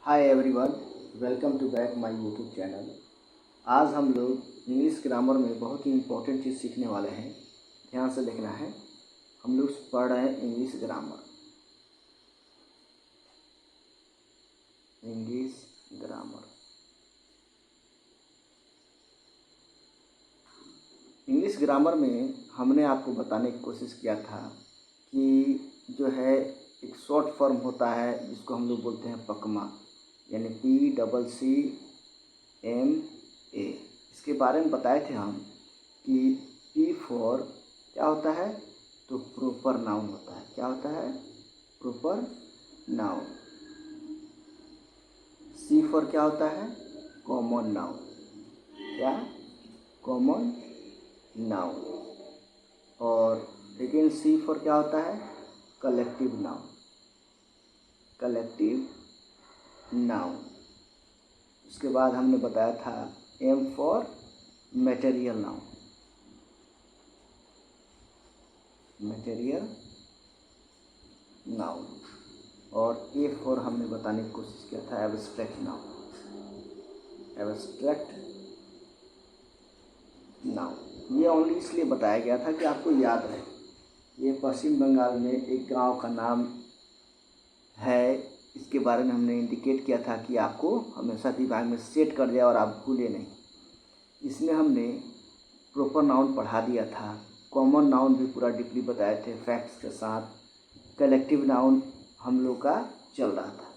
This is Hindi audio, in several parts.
Hi everyone, welcome to back my YouTube channel. आज हम लोग इंग्लिश ग्रामर में बहुत ही इम्पोर्टेंट चीज़ सीखने वाले हैं। ध्यान से देखना है। हम लोग पढ़ रहे हैं English grammar. English grammar English grammar में हमने आपको बताने की कोशिश किया था कि जो है एक शॉर्ट फॉर्म होता है जिसको हम लोग बोलते हैं पकमा, यानी PCCMA। इसके बारे में बताए थे हम कि P फॉर क्या होता है, तो प्रॉपर नाउन होता है। क्या होता है? Proper noun. C फॉर क्या होता है? Common noun. क्या? Common noun. और सेकेंड C फॉर क्या होता है? Collective noun. Collective noun. उसके बाद हमने बताया था M for material noun. Material noun. और A फॉर हमने बताने की कोशिश किया था एब्स्ट्रैक्ट नाउन। Abstract noun. ये ओनली इसलिए बताया गया था कि आपको याद रहे। ये पश्चिम बंगाल में एक गांव का नाम है। इसके बारे में हमने इंडिकेट किया था कि आपको हमेशा दिमाग में सेट कर दिया और आप भूले नहीं। इसमें हमने प्रॉपर नाउन पढ़ा दिया था, कॉमन नाउन भी पूरा डीपली बताए थे फैक्ट्स के साथ। कलेक्टिव नाउन हम लोग का चल रहा था।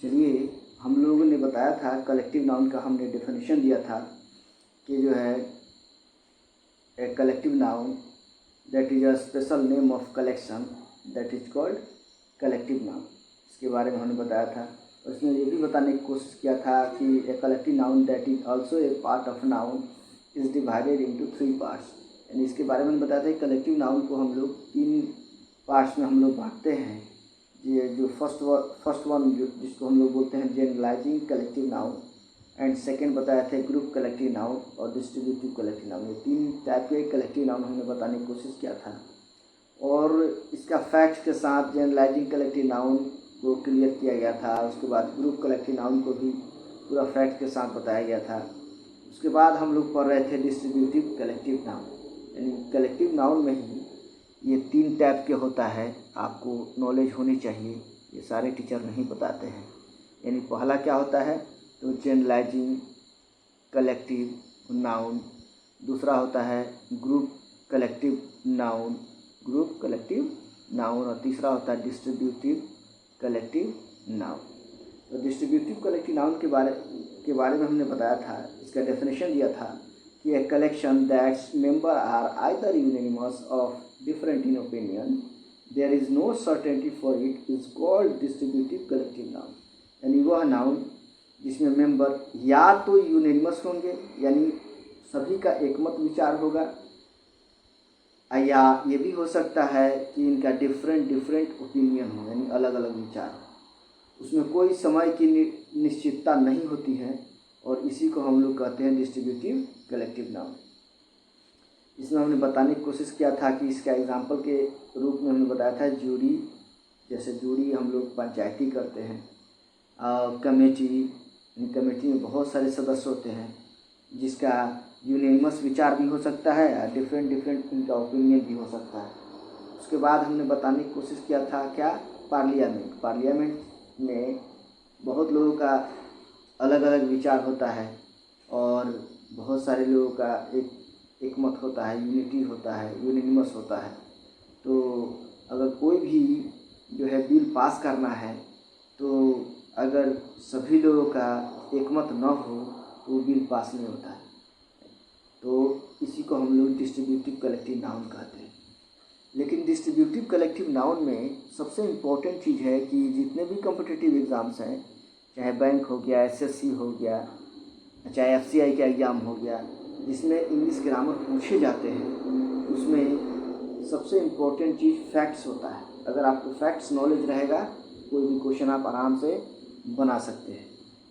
चलिए, हम लोगों ने बताया था कलेक्टिव नाउन का हमने डेफिनेशन दिया था कि जो है a collective noun that is a special name of collection that is called collective noun. इसके बारे में हमने बताया था। उसमें ये भी बताने की कोशिश किया था कि a collective noun that is also a part of noun is divided into 3 parts. यानी इसके बारे में बताया था कलेक्टिव नाउन को हम लोग 3 पार्ट्स में हम लोग बांटते हैं। ये जो फर्स्ट वन जिसको हम लोग बोलते हैं generalising collective noun, and second बताया थे ग्रुप कलेक्टिव नाउन और डिस्ट्रीब्यूटिव कलेक्टिव नाउन। ये 3 टाइप के कलेक्टिव नाउन हमने बताने की कोशिश किया था। और इसका फैक्ट के साथ जनरलाइजिंग कलेक्टिव नाउन को क्लियर किया गया था। उसके बाद ग्रुप कलेक्टिव नाउन को भी पूरा फैक्ट के साथ बताया गया था। उसके बाद हम लोग पढ़ रहे थे डिस्ट्रीब्यूटिव कलेक्टिव नाउन। यानी कलेक्टिव नाउन में ही ये 3 टाइप के होता है, आपको नॉलेज होनी चाहिए। ये सारे टीचर नहीं बताते हैं। यानी पहला क्या होता है, तो जनरलाइजिंग कलेक्टिव नाउन। दूसरा होता है group collective noun, group collective noun. और तीसरा होता है डिस्ट्रीब्यूटिव कलेक्टिव नाउन। तो डिस्ट्रीब्यूटिव कलेक्टिव नाउन के बारे में हमने बताया था, इसका डेफिनेशन दिया था कि a collection that's member are either unanimous of different in opinion, there is no certainty for it, is called distributive collective noun। यानी वह नाउन जिसमें मेंबर या तो यूनानिमस होंगे, यानी सभी का एकमत विचार होगा, या ये भी हो सकता है कि इनका डिफरेंट ओपिनियन हो, यानी अलग अलग विचार हो। उसमें कोई समय की निश्चितता नहीं होती है, और इसी को हम लोग कहते हैं डिस्ट्रीब्यूटिव कलेक्टिव नाउन। इसमें हमने बताने की कोशिश किया था कि इसका एग्जाम्पल के रूप में हमने बताया था जूरी। जैसे जूरी हम लोग पंचायती करते हैं। कमेटी में बहुत सारे सदस्य होते हैं जिसका यूनानिमस विचार भी हो सकता है या डिफरेंट इनका ओपिनियन भी हो सकता है। उसके बाद हमने बताने की कोशिश किया था क्या, पार्लियामेंट में बहुत लोगों का अलग अलग विचार होता है और बहुत सारे लोगों का एक मत होता है, यूनिटी होता है, यूनानिमस होता है। तो अगर कोई भी जो है बिल पास करना है, तो अगर सभी लोगों का एकमत न हो तो बिल पास नहीं होता है। तो इसी को हम लोग डिस्ट्रीब्यूटिव कलेक्टिव नाउन कहते हैं। लेकिन डिस्ट्रीब्यूटिव कलेक्टिव नाउन में सबसे इम्पोर्टेंट चीज़ है कि जितने भी कॉम्पिटिटिव एग्ज़ाम्स हैं, चाहे बैंक हो गया, SSC हो गया, चाहे FCI का एग्ज़ाम हो गया, जिसमें इंग्लिश ग्रामर पूछे जाते हैं, उसमें सबसे इम्पोर्टेंट चीज़ फैक्ट्स होता है। अगर आपको फैक्ट्स नॉलेज रहेगा, कोई भी क्वेश्चन आप आराम से बना सकते हैं।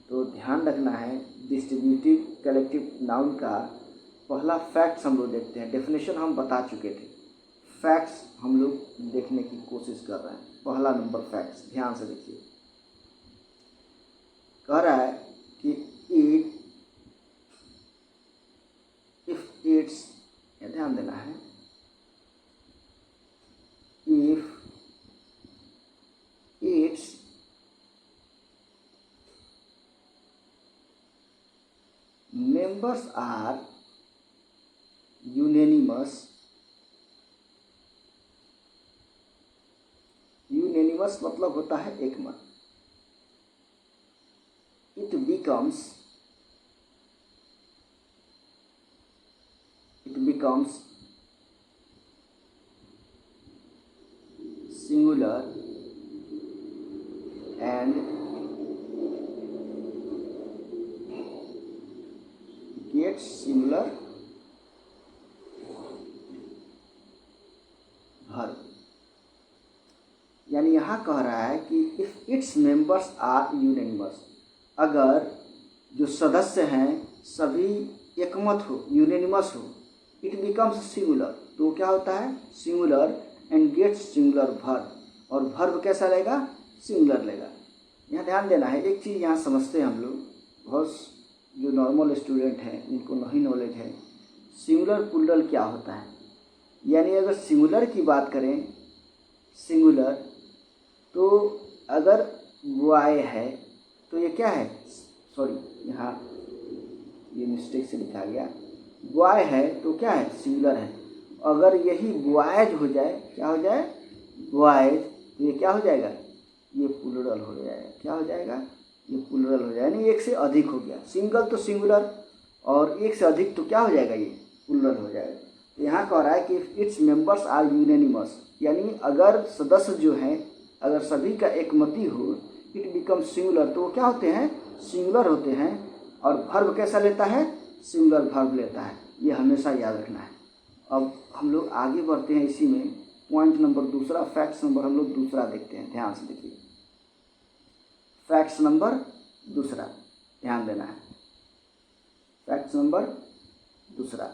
तो ध्यान रखना है, डिस्ट्रीब्यूटिव कलेक्टिव नाउन का पहला फैक्ट्स हम लोग देखते हैं। डेफिनेशन हम बता चुके थे, फैक्ट्स हम लोग देखने की कोशिश कर रहे हैं। पहला नंबर फैक्ट्स, ध्यान से देखिए। members are unanimous, यूनेनिमस मतलब होता है एक मत, it becomes singular and gets singular verb। यानी यहाँ कह रहा है कि इफ इट्स मेंबर्स आर यूनेनिमस, अगर जो सदस्य हैं सभी एकमत हो, यूनेनिमस हो, इट बिकम्स सिंगुलर, तो क्या होता है singular, and gets singular verb, और वर्ब कैसा लेगा सिंगुलर लेगा। यहाँ ध्यान देना है, एक चीज़ यहाँ समझते हैं हम लोग, बहुत जो नॉर्मल स्टूडेंट हैं उनको नहीं नॉलेज है, सिंगुलर प्लूरल क्या होता है। यानी अगर सिंगुलर की बात करें, सिंगुलर, तो अगर बॉय है तो ये क्या है, सॉरी यहाँ ये मिस्टेक से लिखा गया, बॉय है तो क्या है सिंगुलर है। अगर यही बॉयज हो जाए, क्या हो जाए बॉयज, तो ये क्या हो जाएगा, ये प्लूरल हो जाएगा। क्या हो जाएगा, ये प्लूरल हो जाएगा, यानी एक से अधिक हो गया। सिंगल तो सिंगुलर, और एक से अधिक तो क्या हो जाएगा, ये प्लूरल हो जाएगा। तो यहाँ कह रहा है कि इट्स मेंबर्स आर यूनेनिमस, यानी अगर सदस्य जो हैं अगर सभी का एकमति हो, इट बिकम सिंगुलर, तो वो क्या होते हैं सिंगुलर होते हैं, और वर्ब कैसा लेता है सिंगुलर वर्ब लेता है। ये हमेशा याद रखना है। अब हम लोग आगे बढ़ते हैं, इसी में पॉइंट नंबर दूसरा, फैक्ट्स नंबर हम लोग दूसरा देखते हैं। ध्यान से देखिए, फैक्ट्स नंबर दूसरा, ध्यान देना है। फैक्ट्स नंबर दूसरा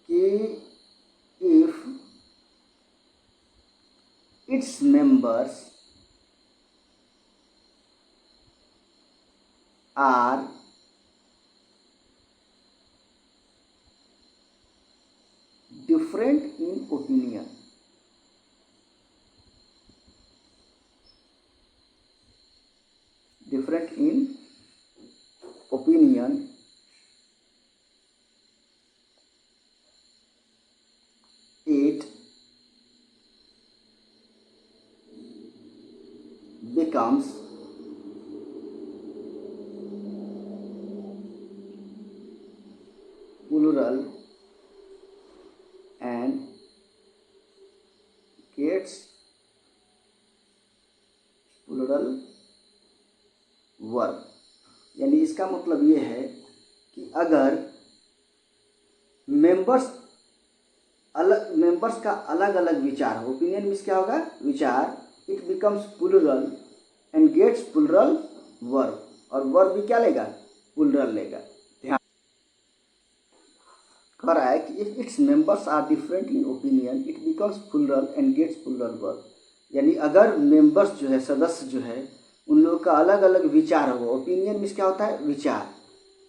कि if its members are different in opinion, different in opinion, it becomes plural and gets plural verb। यानी इसका मतलब ये है कि अगर मेंबर्स का अलग अलग विचार हो, ओपिनियन मीन्स क्या होगा विचार, it becomes plural and gets plural verb, और वर्ब भी क्या लेगा प्लूरल लेगा। ध्यान कह रहा है कि if its members are different in opinion it becomes plural and gets plural verb. यानी अगर मेंबर्स जो है सदस्य जो है उन लोगों का अलग अलग विचार हो, ओपिनियन मीन्स क्या होता है विचार,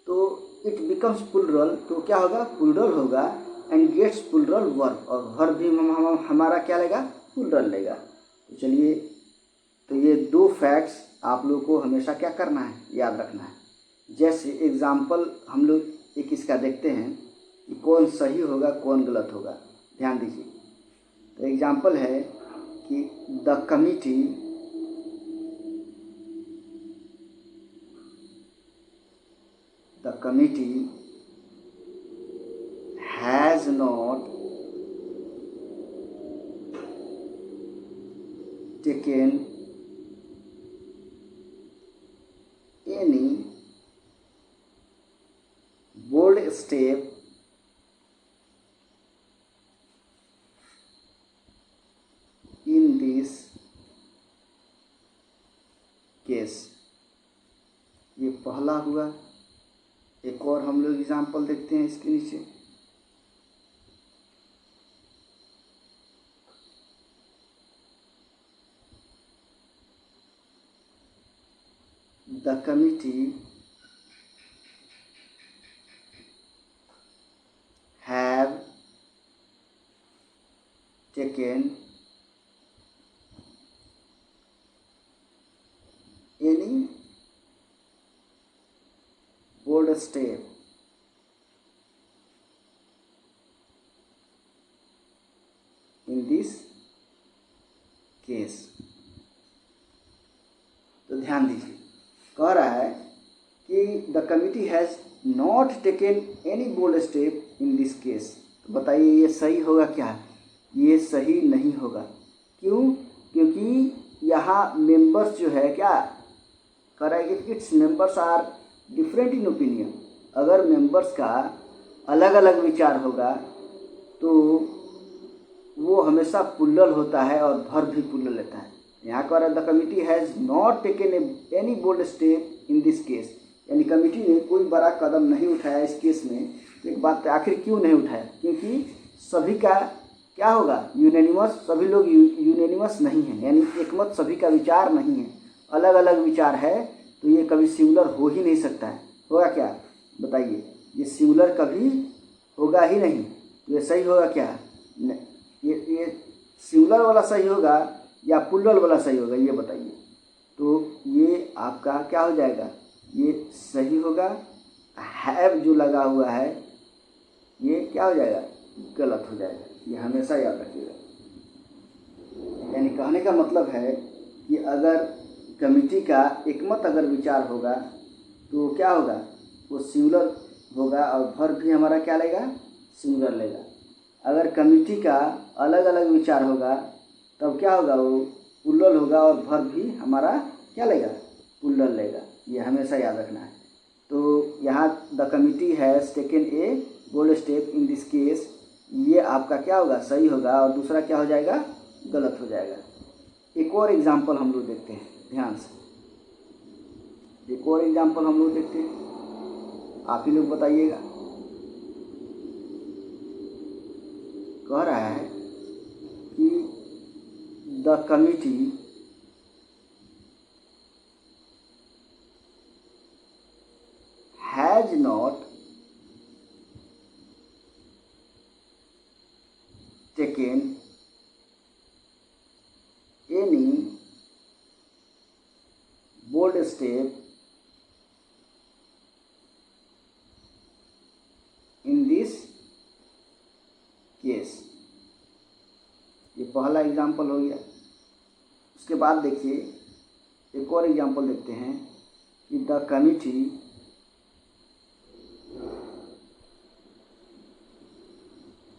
तो इट बिकम्स प्लूरल, तो क्या होगा प्लूरल होगा, एंड गेट्स प्लूरल वर्ब, और वर्ब भी हमारा क्या लेगा प्लूरल लेगा। तो चलिए, तो ये दो फैक्ट्स आप लोगों को हमेशा क्या करना है याद रखना है। जैसे एग्जाम्पल हम लोग एक इसका देखते हैं कि कौन सही होगा कौन गलत होगा। ध्यान दीजिए, तो एग्जाम्पल है कि the committee has not taken any bold step in this case। ये पहला हुआ। एक और हम लोग एग्जाम्पल देखते हैं इसके नीचे, the committee have taken any step in this case. तो ध्यान दीजिए, कह रहा है कि the committee has not taken any bold step in this case. तो बताइए ये सही होगा क्या? ये सही नहीं होगा। क्यों? क्योंकि यहाँ मेंबर्स जो है क्या कह रहा है कि its members are different in opinion. अगर मेंबर्स का अलग अलग विचार होगा तो वो हमेशा पुल्लल होता है और भर भी पुल्लल लेता है। यहाँ कह रहा है the committee has not taken any bold step in this case, यानी कमिटी ने कोई बड़ा कदम नहीं उठाया इस केस में। तो एक बात, आखिर क्यों नहीं उठाया? क्योंकि सभी का क्या होगा, यूनेनिमस, सभी लोग यूनेनिमस नहीं हैं, यानी एकमत सभी का विचार नहीं है, अलग अलग विचार है। तो ये कभी सिंगुलर हो ही नहीं सकता है। होगा क्या बताइए? ये सिंगुलर कभी होगा ही नहीं। तो ये सही होगा क्या? ये सिंगुलर वाला सही होगा या प्लूरल वाला सही होगा, ये बताइए। तो ये आपका क्या हो जाएगा? ये सही होगा। हैव जो लगा हुआ है ये क्या हो जाएगा? गलत हो जाएगा। ये हमेशा याद रखिएगा। यानी कहने का मतलब है कि अगर कमिटी का एकमत अगर विचार होगा तो क्या होगा? वो सिंगुलर होगा और वर्ब भी हमारा क्या लेगा? सिंगुलर लेगा। अगर कमिटी का अलग अलग विचार होगा तब क्या होगा? वो प्लूरल होगा और वर्ब भी हमारा क्या लेगा? प्लूरल लेगा। ये हमेशा याद रखना है। तो यहाँ the committee has taken a bold step in this case, ये आपका क्या होगा? सही होगा। और दूसरा क्या हो जाएगा? गलत हो जाएगा। एक और एग्जाम्पल हम लोग देखते हैं ध्यान से। एक और एग्जाम्पल हम लोग देखते हैं, आप ही लोग बताइएगा। कह रहा है कि the committee has not taken any bold step in this case. ये पहला एग्जाम्पल हो गया। उसके बाद देखिए एक और एग्जाम्पल देखते हैं कि the committee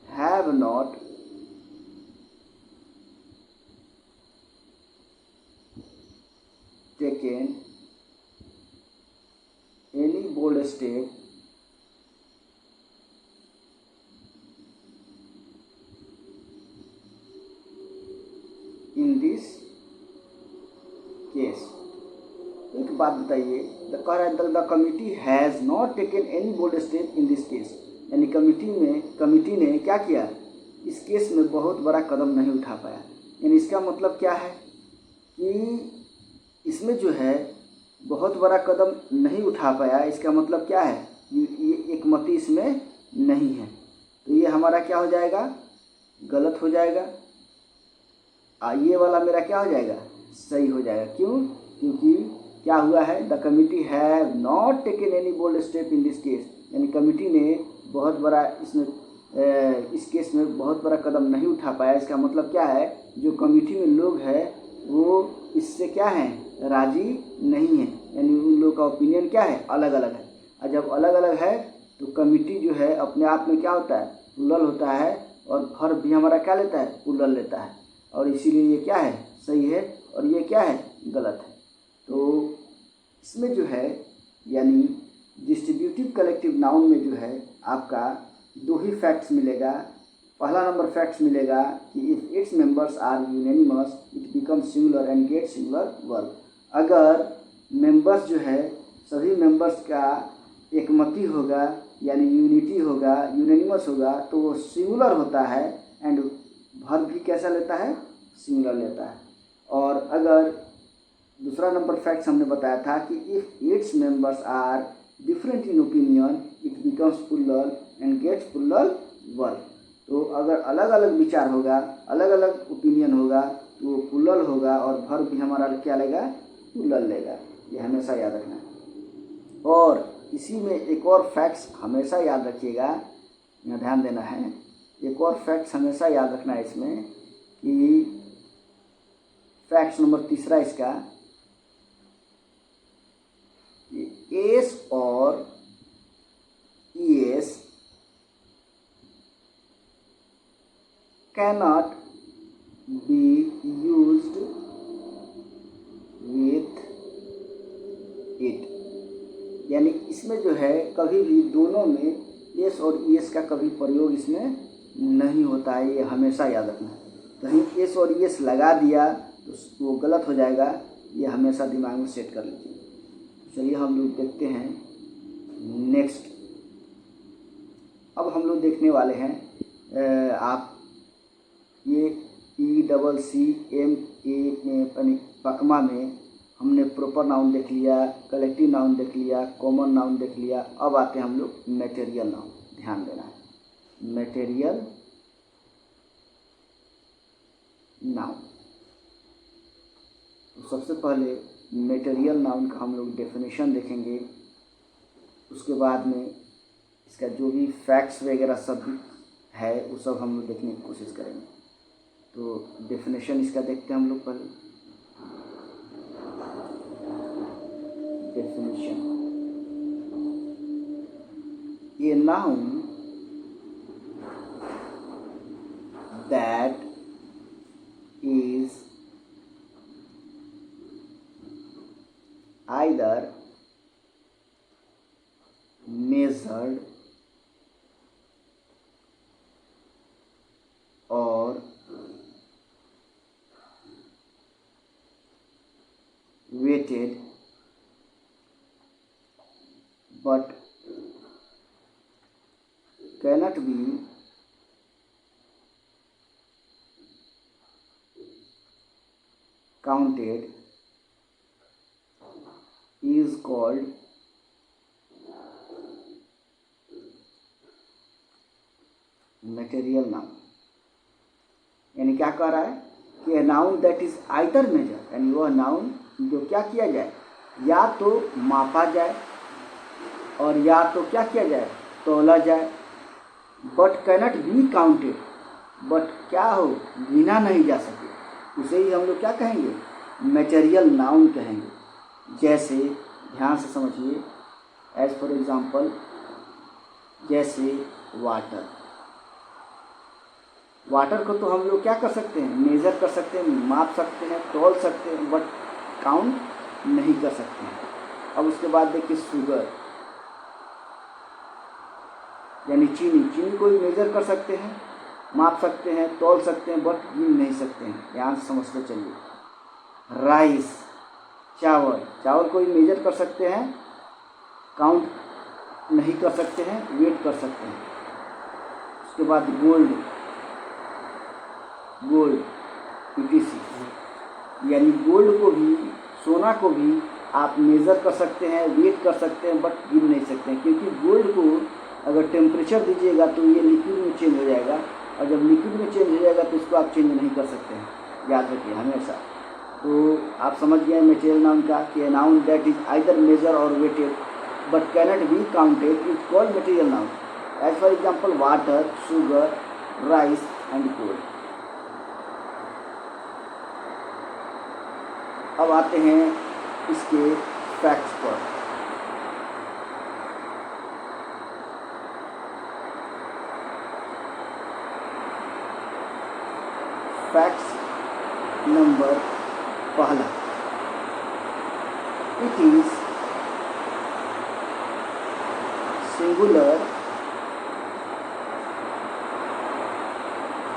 have not taken any bold step in this case. एक बात बताइए, कह रहा है the committee has not taken any bold step in this case, यानी कमिटी ने क्या किया? इस केस में बहुत बड़ा कदम नहीं उठा पाया। यानी इसका मतलब क्या है कि इसमें जो है बहुत बड़ा कदम नहीं उठा पाया। इसका मतलब क्या है? ये एकमति इसमें नहीं है। तो ये हमारा क्या हो जाएगा? गलत हो जाएगा। ये वाला मेरा क्या हो जाएगा? सही हो जाएगा। क्यों? क्योंकि क्या हुआ है? The committee have not taken any bold step in this case, यानी कमिटी ने बहुत बड़ा इसमें इस केस में बहुत बड़ा कदम नहीं उठा पाया। इसका मतलब क्या है? जो कमिटी में लोग हैं वो इससे क्या है? राजी नहीं है। यानी उन लोगों का ओपिनियन क्या है? अलग अलग है। और जब अलग अलग है तो कमिटी जो है अपने आप में क्या होता है? प्लूरल होता है और वर्ब भी हमारा क्या लेता है? प्लूरल लेता है। और इसीलिए ये क्या है? सही है और ये क्या है? गलत है। तो इसमें जो है यानी डिस्ट्रीब्यूटिव कलेक्टिव नाउन में जो है आपका दो ही फैक्ट्स मिलेगा। पहला नंबर फैक्ट्स मिलेगा कि if its members are unanimous it becomes singular and get singular verb. अगर मेंबर्स जो है सभी मेंबर्स का एकमति होगा यानी यूनिटी होगा, यूनेनिमस होगा, तो वो सिंगुलर होता है एंड वर्ब भी कैसा लेता है? सिंगुलर लेता है। और अगर दूसरा नंबर फैक्ट्स हमने बताया था कि if its members are different in opinion it becomes plural and gets plural verb. तो अगर अलग अलग विचार होगा, अलग अलग ओपिनियन होगा तो वो प्लूरल होगा और वर्ब भी हमारा क्या लेगा? प्लूरल लेगा। ये हमेशा याद रखना है। और इसी में एक और फैक्ट्स हमेशा याद रखिएगा, यहाँ ध्यान देना है, एक और फैक्ट्स हमेशा याद रखना है इसमें कि फैक्ट्स नंबर तीसरा इसका, एस और ES cannot be used with it, यानी इसमें जो है कभी भी दोनों में एस और ईएस का कभी प्रयोग इसमें नहीं होता है, ये हमेशा याद रखना है। कहीं एस और ईएस लगा दिया तो वो गलत हो जाएगा, ये हमेशा दिमाग में सेट कर लीजिए। चलिए हम लोग देखते हैं नेक्स्ट। अब हम लोग देखने वाले हैं आप ये ECCMA में पकमा में हमने प्रॉपर नाउन देख लिया, कलेक्टिव नाउन देख लिया, कॉमन नाउन देख लिया। अब आते हैं हम लोग मटेरियल नाउन। ध्यान देना है, मटेरियल नाउन। तो सबसे पहले मटेरियल नाउन का हम लोग डेफिनेशन देखेंगे, उसके बाद में इसका जो भी फैक्ट्स वगैरह सब है वो सब हम लोग देखने की कोशिश करेंगे। तो डेफिनेशन इसका देखते हैं हम लोग पहले। डेफिनेशन, ये noun that is either measured or weighted but cannot be counted is called material noun. यानी क्या कह रहा है कि noun that is either measure, यानी वह नाउन जो क्या किया जाए, या तो मापा जाए और या तो क्या किया जाए, तोला जाए, but cannot be counted, but क्या हो, गिना नहीं जा सके, उसे ही हम लोग क्या कहेंगे, मटेरियल नाउन कहेंगे। जैसे ध्यान से समझिए, एज फॉर एग्जांपल, जैसे वाटर। वाटर को तो हम लोग क्या कर सकते हैं, मेज़र कर सकते हैं, माप सकते हैं, तौल सकते हैं, बट काउंट नहीं कर सकते हैं। अब उसके बाद देखिए शुगर, यानी चीनी। चीनी को भी मेज़र कर सकते हैं, माप सकते हैं, तौल सकते हैं, बट गिन नहीं सकते हैं। ध्यान से समझते चलिए। राइस, चावल। चावल को भी मेज़र कर सकते हैं, काउंट नहीं कर सकते हैं, वेट कर सकते हैं। उसके बाद गोल्ड, गोल्ड ETC, यानी गोल्ड को भी, सोना को भी आप मेज़र कर सकते हैं, वेट कर सकते हैं, बट गिन नहीं सकते हैं। क्योंकि गोल्ड को अगर टेम्परेचर दीजिएगा तो ये लिक्विड में चेंज हो जाएगा, और जब लिक्विड में चेंज हो जाएगा तो इसको आप चेंज नहीं कर सकते हैं, याद रखिए हमेशा। तो आप समझ गए मटेरियल नाउन का कि noun that is either measure और weighted but cannot be counted is called material noun. As for example water, sugar, rice and gold. अब आते हैं इसके फैक्ट्स पर। फैक्ट्स नंबर पहला, it is singular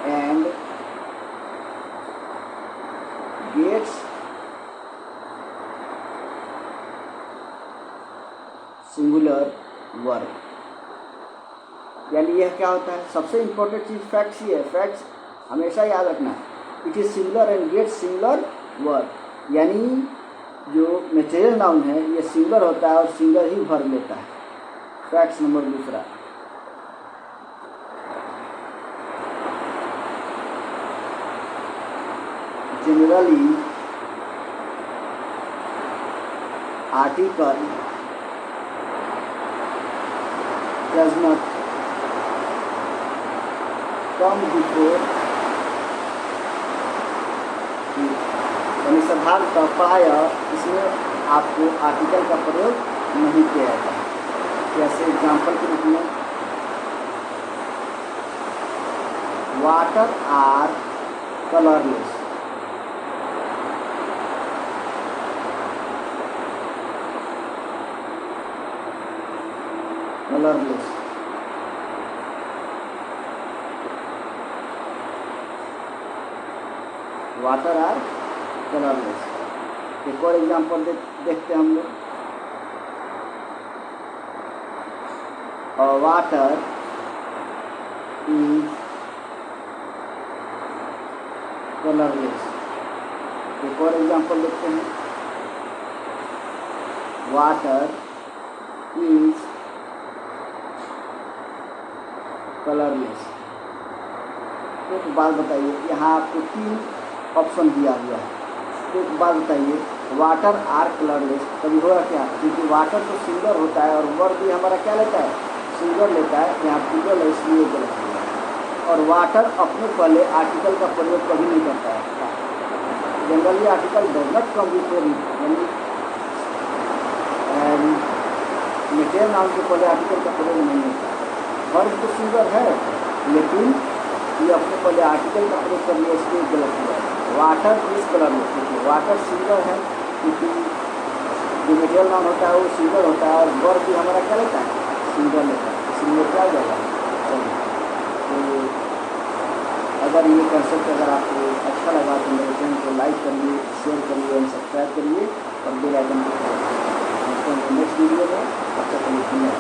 and gets singular verb. यानी यह क्या होता है, सबसे इम्पोर्टेंट चीज़ फैक्ट्स ही है। फैक्ट्स हमेशा याद रखना, it is singular and gets singular verb. यानी जो मटेरियल नाउन है ये सिंगुलर होता है और सिंगल ही वर्ब लेता है। फैक्ट्स नंबर दूसरा, generally article does not come before, यानी साधारणतः प्रायः इसमें आपको आर्टिकल का प्रयोग नहीं किया जाता। जैसे एग्जाम्पल के रूप में water are colourless, colourless. Water are colourless. एक और एग्जाम्पल देखते हैं हम लोग। Water is colourless. एक और एग्जाम्पल देखते हैं। Water is colourless. एक बात बताइए, यहाँ आपको 3 ऑप्शन दिया हुआ है। एक बात बताइए, वाटर आर कलरलेस कभी होगा क्या? क्योंकि वाटर तो सिंगल होता है और वर्ब भी हमारा क्या लेता है? सिंगल लेता है। यहाँ प्लूरल है इसलिए गलत है। और वाटर अपने पहले आर्टिकल का प्रयोग कभी नहीं करता है। Generally article does not come before, यानी मेटेरियल नाउन के पहले आर्टिकल का प्रयोग नहीं होता है। वर्ब तो सिंगल है लेकिन ये अपने पहले आर्टिकल का प्रयोग कर लिया, इसलिए गलत हुआ है। वाटर इज कलरलेस, देखिए वाटर सिंगल है क्योंकि जो मेटेरियल नाउन होता है वो सिंगल होता है और वर्ब भी हमारा क्या लेता है? सिंगल लेता है, इसलिए क्या हो जाएगा? तो अगर ये कंसेप्ट अगर आपको अच्छा लगा तो मेरे चैनल को लाइक करिए, शेयर करिए और सब्सक्राइब करिए और बेल आइकन को दबाइए। नेक्स्ट वीडियो में अच्छा, धन्यवाद।